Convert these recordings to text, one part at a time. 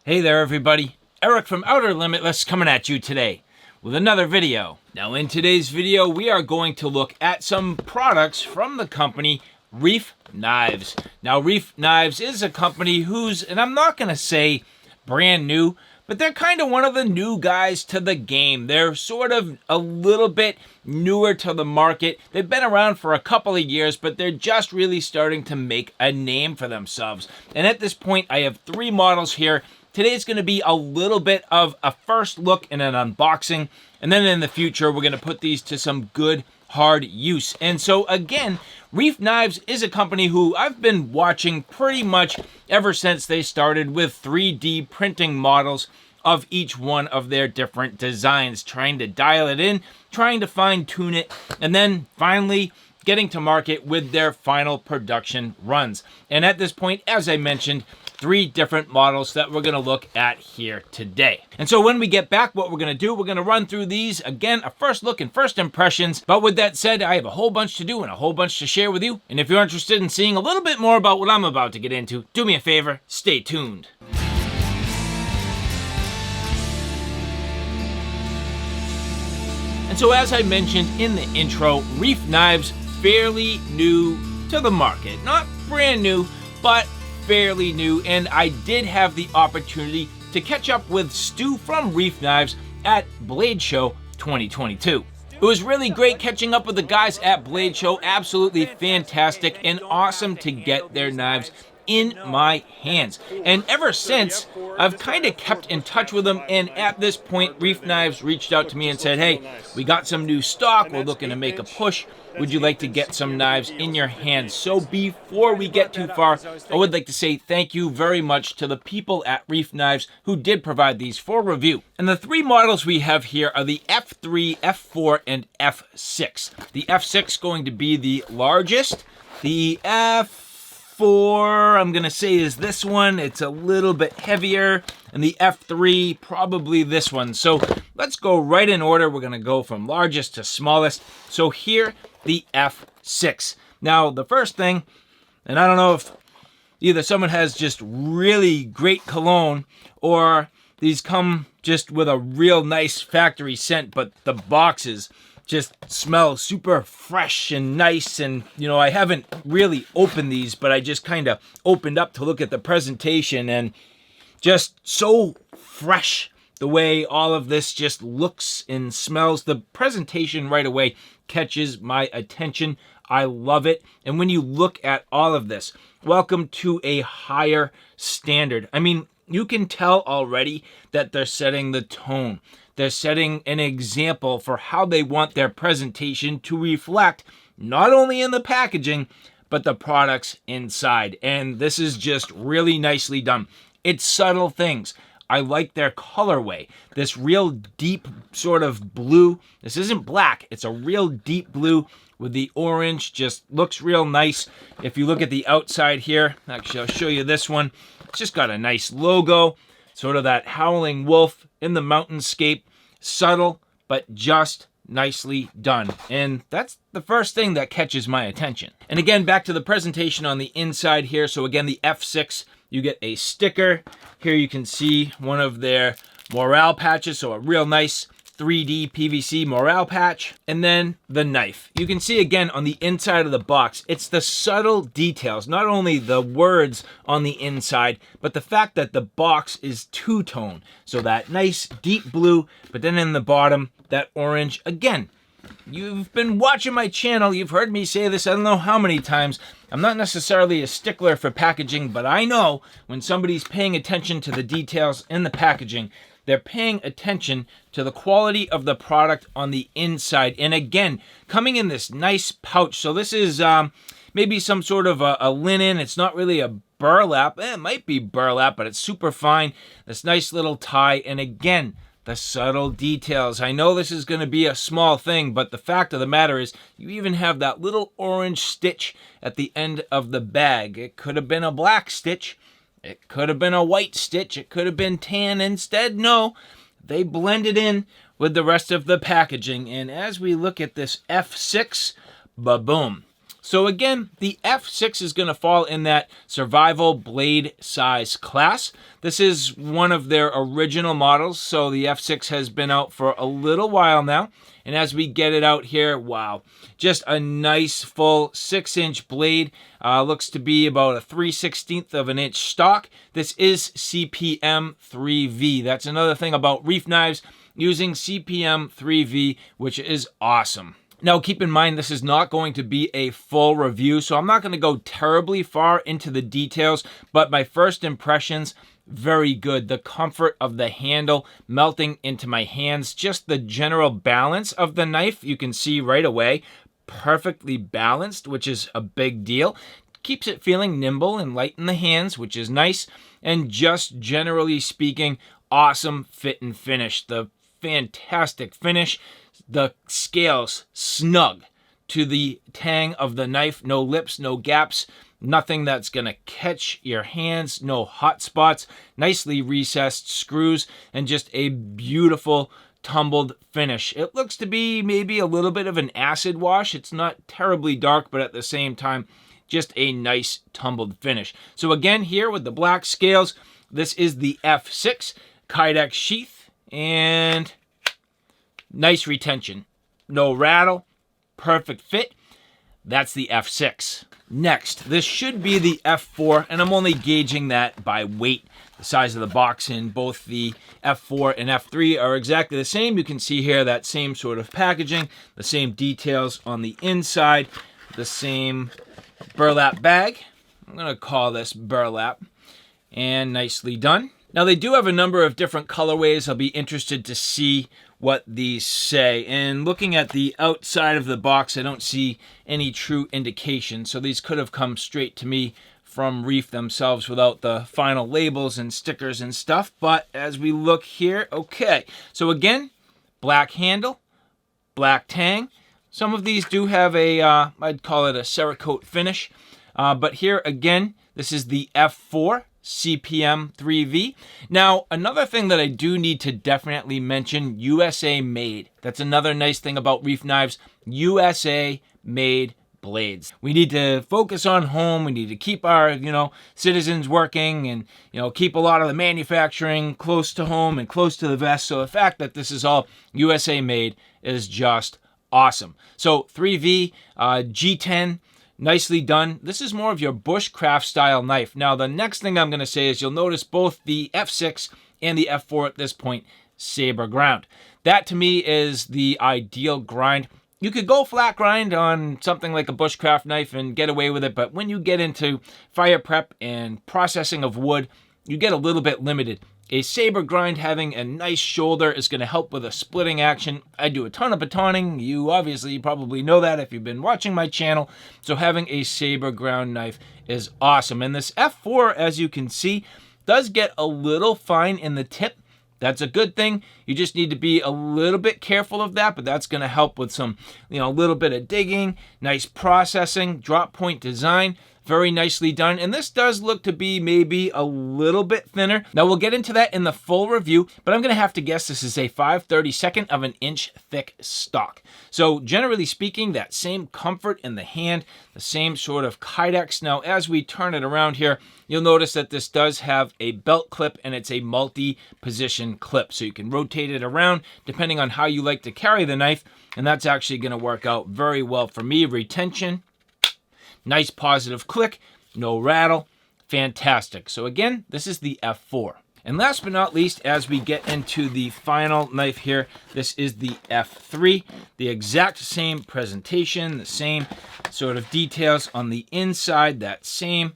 Hey there everybody, Eric from Outer Limitless coming at you today with another video. Now in today's video we are going to look at some products from the company REIFF Knives. Now REIFF Knives is a company who's, and I'm not going to say brand new, but they're kind of one of the new guys to the game. They're sort of a little bit newer to the market. They've been around for a couple of years, but they're just really starting to make a name for themselves. And at this point, I have 3 models here. Today's going to be a little bit of a first look and an unboxing. And then in the future, we're going to put these to some good, hard use. And so again, REIFF Knives is a company who I've been watching pretty much ever since they started with 3D printing models of each one of their different designs, trying to dial it in, trying to fine-tune it, and then finally getting to market with their final production runs. And at this point, as I mentioned, 3 different models that we're going to look at here today. And so when we get back, what we're going to do, we're going to run through these, again, a first look and first impressions. But with that said, I have a whole bunch to do and a whole bunch to share with you. And if you're interested in seeing a little bit more about what I'm about to get into, do me a favor, stay tuned. And so as I mentioned in the intro, REIFF Knives, fairly new to the market. Not brand new, but fairly new, and I did have the opportunity to catch up with Stu from REIFF Knives at Blade Show 2022. It was really great catching up with the guys at Blade Show, absolutely fantastic and awesome to get their knives in my hands. And ever since, I've kind of kept in touch with them, and at this point, REIFF Knives reached out to me and said, hey, we got some new stock, we're looking to make a push. Would you like to get some knives in your hands? So before we get too far, I would like to say thank you very much to the people at REIFF Knives who did provide these for review. And the 3 models we have here are the F3, F4, and F6. The F6 going to be the largest. The F4, I'm going to say, is this one. It's a little bit heavier. And the F3, probably this one. So let's go right in order. We're going to go from largest to smallest. So here, the F6. Now, the first thing, and I don't know if either someone has just really great cologne or these come just with a real nice factory scent, but the boxes just smell super fresh and nice. And, you know, I haven't really opened these, but I just kind of opened up to look at the presentation, and just so fresh the way all of this just looks and smells. The presentation right away catches my attention. I love it. And when you look at all of this, welcome to a higher standard. I mean, you can tell already that they're setting the tone. They're setting an example for how they want their presentation to reflect, not only in the packaging, but the products inside. And this is just really nicely done. It's subtle things. I like their colorway. This real deep sort of blue. This isn't black. It's a real deep blue with the orange. Just looks real nice. If you look at the outside here, actually I'll show you this one. It's just got a nice logo. Sort of that howling wolf in the mountainscape. Subtle, but just nicely done. And that's the first thing that catches my attention. And again, back to the presentation on the inside here. So again, the F6, you get a sticker. Here you can see one of their morale patches, so a real nice 3D PVC morale patch. And then the knife. You can see again on the inside of the box, it's the subtle details, not only the words on the inside, but the fact that the box is two-tone. So that nice deep blue, but then in the bottom, that orange. Again, you've been watching my channel, you've heard me say this I don't know how many times. I'm not necessarily a stickler for packaging, but I know when somebody's paying attention to the details in the packaging, they're paying attention to the quality of the product on the inside. And again, coming in this nice pouch. So this is maybe some sort of a linen. It's not really a burlap. It might be burlap, but it's super fine. This nice little tie. And again, the subtle details. I know this is going to be a small thing, but the fact of the matter is you even have that little orange stitch at the end of the bag. It could have been a black stitch. It could have been a white stitch. It could have been tan. Instead, no, they blended in with the rest of the packaging. And as we look at this F6, ba-boom. So again, the F6 is going to fall in that survival blade size class. This is one of their original models, so the F6 has been out for a little while now. And as we get it out here, wow, just a nice full 6-inch blade. Looks to be about a 3/16 of an inch stock. This is CPM 3V. That's another thing about REIFF Knives, using CPM 3V, which is awesome. Now, keep in mind, this is not going to be a full review, so I'm not going to go terribly far into the details, but my first impressions, very good. The comfort of the handle melting into my hands, just the general balance of the knife, you can see right away, perfectly balanced, which is a big deal. Keeps it feeling nimble and light in the hands, which is nice. And just generally speaking, awesome fit and finish. The fantastic finish. The scales snug to the tang of the knife. No lips, no gaps. Nothing that's going to catch your hands. No hot spots. Nicely recessed screws. And just a beautiful tumbled finish. It looks to be maybe a little bit of an acid wash. It's not terribly dark, but at the same time, just a nice tumbled finish. So again, here with the black scales, this is the F6 Kydex sheath, and nice retention. No rattle, perfect fit. That's the F6. Next, this should be the F4, and I'm only gauging that by weight. The size of the box in both the F4 and F3 are exactly the same. You can see here that same sort of packaging, the same details on the inside, the same burlap bag. I'm going to call this burlap, and nicely done. Now, they do have a number of different colorways. I'll be interested to see what these say. And looking at the outside of the box, I don't see any true indication. So these could have come straight to me from REIFF themselves without the final labels and stickers and stuff. But as we look here, okay. So again, black handle, black tang. Some of these do have a, I'd call it a Cerakote finish. But here again, this is the F4 CPM 3V. Now, another thing that I do need to definitely mention, USA made. That's another nice thing about REIFF Knives, USA made blades. We need to focus on home. We need to keep our, citizens working, and, keep a lot of the manufacturing close to home and close to the vest. So the fact that this is all USA made is just awesome. So 3V, G10, nicely done. This is more of your bushcraft style knife. Now, the next thing I'm going to say is you'll notice both the F6 and the F4 at this point, saber ground. That to me is the ideal grind. You could go flat grind on something like a bushcraft knife and get away with it, but when you get into fire prep and processing of wood, you get a little bit limited. A saber grind having a nice shoulder is going to help with a splitting action. I do a ton of batoning. You obviously probably know that if you've been watching my channel. So having a saber ground knife is awesome. And this F4, as you can see, does get a little fine in the tip. That's a good thing. You just need to be a little bit careful of that, but that's going to help with some, a little bit of digging, nice processing, drop point design. Very nicely done. And this does look to be maybe a little bit thinner. Now, we'll get into that in the full review, but I'm going to have to guess this is a 5/32 of an inch thick stock. So generally speaking, that same comfort in the hand, the same sort of Kydex. Now, as we turn it around here, you'll notice that this does have a belt clip, and it's a multi-position clip. So you can rotate it around depending on how you like to carry the knife. And that's actually going to work out very well for me. Retention. Nice positive click, no rattle, fantastic. So again, this is the F4. And last but not least, as we get into the final knife here, this is the F3. The exact same presentation, the same sort of details on the inside, that same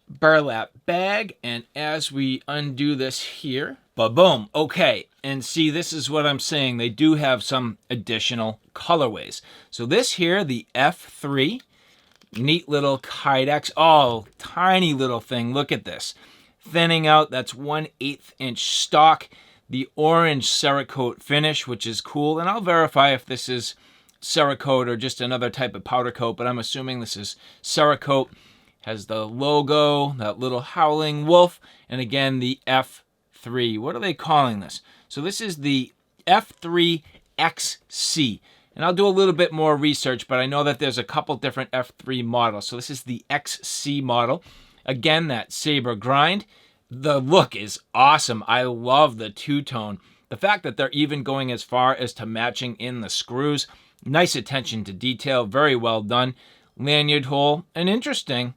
burlap bag. And as we undo this here, ba-boom, okay. And see, this is what I'm saying. They do have some additional colorways. So this here, the F3, neat little Kydex. Oh, tiny little thing. Look at this. Thinning out. That's 1/8 inch stock. The orange Cerakote finish, which is cool. And I'll verify if this is Cerakote or just another type of powder coat, but I'm assuming this is Cerakote. Has the logo, that little howling wolf, and again, the F3. What are they calling this? So this is the F3 XC. And I'll do a little bit more research, but I know that there's a couple different F3 models. So this is the XC model. Again, that saber grind. The look is awesome. I love the two-tone. The fact that they're even going as far as to matching in the screws. Nice attention to detail. Very well done. Lanyard hole. And interesting.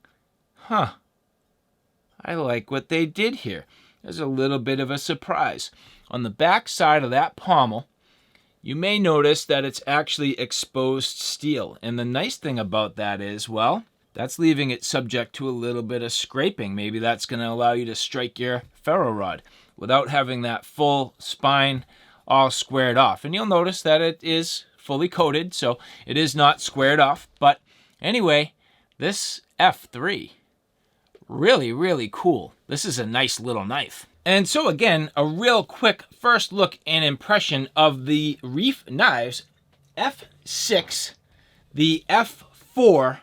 I like what they did here. There's a little bit of a surprise. On the back side of that pommel, you may notice that it's actually exposed steel. And the nice thing about that is, well, that's leaving it subject to a little bit of scraping. Maybe that's going to allow you to strike your ferro rod without having that full spine all squared off. And you'll notice that it is fully coated, so it is not squared off. But anyway, this F3, really, really cool. This is a nice little knife. And so again, a real quick first look and impression of the REIFF Knives F6, the F4,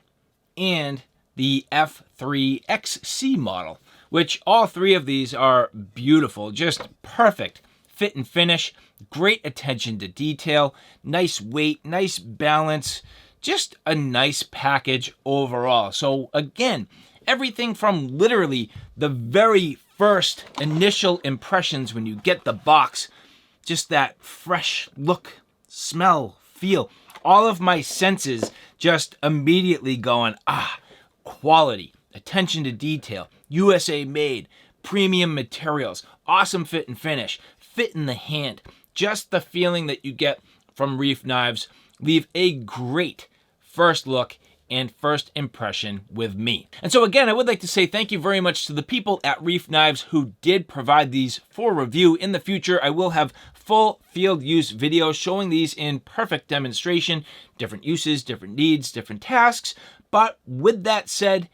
and the F3 XC model, which all three of these are beautiful, just perfect fit and finish, great attention to detail, nice weight, nice balance, just a nice package overall. So again, everything from literally the very first initial impressions when you get the box, just that fresh look, smell, feel, all of my senses just immediately going, quality, attention to detail, USA made, premium materials, awesome fit and finish, fit in the hand. Just the feeling that you get from REIFF Knives leave a great first look and first impression with me. And so again, I would like to say thank you very much to the people at REIFF Knives who did provide these for review. In the future, I will have full field use videos showing these in perfect demonstration, different uses, different needs, different tasks. But with that said,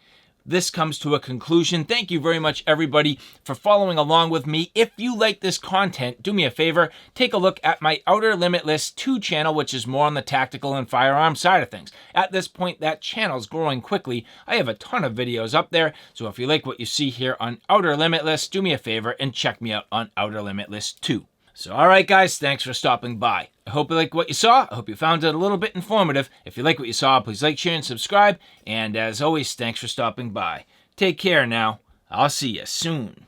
this comes to a conclusion. Thank you very much, everybody, for following along with me. If you like this content, do me a favor, take a look at my Outer Limitless 2 channel, which is more on the tactical and firearm side of things. At this point, that channel's growing quickly. I have a ton of videos up there, so if you like what you see here on Outer Limitless, do me a favor and check me out on Outer Limitless 2. So, all right, guys, thanks for stopping by. I hope you like what you saw. I hope you found it a little bit informative. If you like what you saw, please like, share, and subscribe. And as always, thanks for stopping by. Take care now. I'll see you soon.